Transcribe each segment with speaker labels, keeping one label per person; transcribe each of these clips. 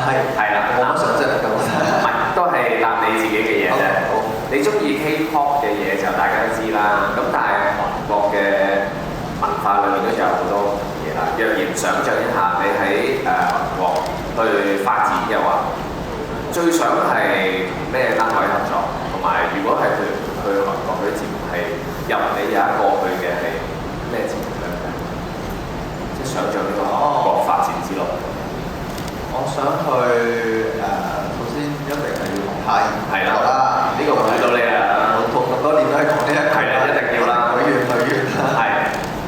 Speaker 1: 係啦，
Speaker 2: 冇乜想像咁。
Speaker 1: 唔係都係答你自己嘅嘢啫。你中意 K-pop 嘅嘢就大家都知啦。咁但係韓國嘅文化裏面都仲有好多嘢啦。若然想像一下，你喺韓國去發展嘅話，最想係咩單位合作？同埋如果係去韓國嗰啲節目係入你有一個去嘅係咩節目咧？即係想像呢個韓國發展之路。
Speaker 2: 我想去首先一定係要同太妍
Speaker 1: 係啦，呢個估到你啦。
Speaker 2: 我咁多年都係講呢一句。
Speaker 1: 係啦，一定要啦。
Speaker 2: 許願啦。係。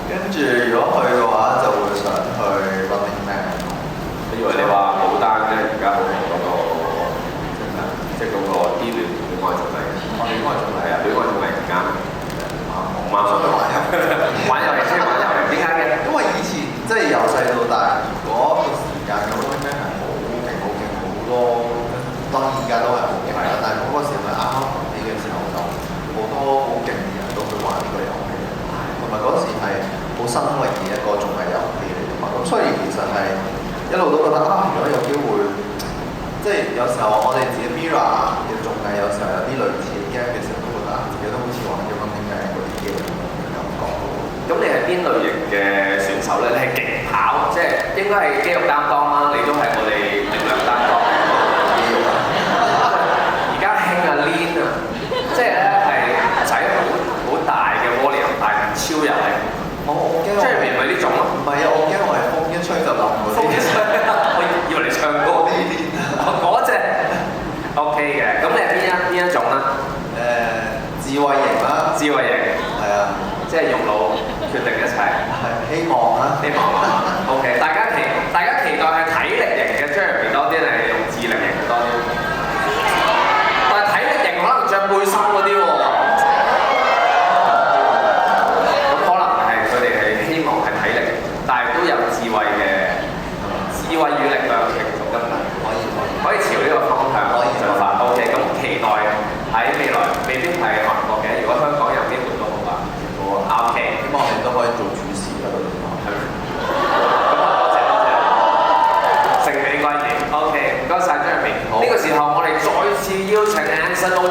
Speaker 2: 跟住如果去嘅話，就會想去 Running Man。
Speaker 1: 我以為你話牡丹咧，而家好紅嗰個，即係嗰個啲戀愛綜藝。戀愛綜藝啊，戀愛綜藝而家馬上去玩遊戲，玩遊戲，玩遊戲，點解嘅？
Speaker 2: 因為以前即係由細到大，如果個時間嘅 Running Man 係好勁好多，當然而家都係好勁啦。但係嗰個時候係啱啱紅起嘅時候，就好多好勁嘅人都去玩呢個遊戲，同埋嗰時係好新穎嘅一個綜藝遊戲嚟㗎嘛。咁所以其實係一路都覺得如果有機會，即係有時候我哋自己 Mirror 嘅綜藝，有時候有啲類似嘅 game 嘅時候，都覺得自己都好似玩咗 Running Man 嗰啲 game 嘅感覺。
Speaker 1: 咁你係邊類型嘅選手咧？你係勁跑，即係應該係肌肉擔當啦。你都係我哋力量擔當。而家興啊 Lean 啊，即係咧係仔好大嘅 volume，但係超有力。
Speaker 2: 我驚
Speaker 1: 即係唔係呢種咯？
Speaker 2: 唔係啊，我驚我係風一吹就冧嗰啲。
Speaker 1: 風一吹，我以為你唱歌啲嗰隻 OK 嘅。咁你係邊一種咧？
Speaker 2: 智慧型啦。
Speaker 1: 智慧型。
Speaker 2: 係啊。
Speaker 1: 即係用腦決定一切。
Speaker 2: 係希望啦。
Speaker 1: 希望啊。OK，大家期待係體力型嘅 Jeremy 多啲定係用智力型多啲？但係體力型可能着背心嗰啲喎。咁可能係佢哋係希望係體力，但係都有智慧嘅，智慧與力量並重咁可以朝呢個方向進發。OK，咁期待喺未來未必係韓國嘅，如果香港有機會都好啊。OK，
Speaker 2: 希望你都可以做主持啦，嗰啲係咪？
Speaker 1: 咁多謝，承你貴言。OK，唔該晒 Jeremy。呢個時候我哋再次邀請 Anson Lo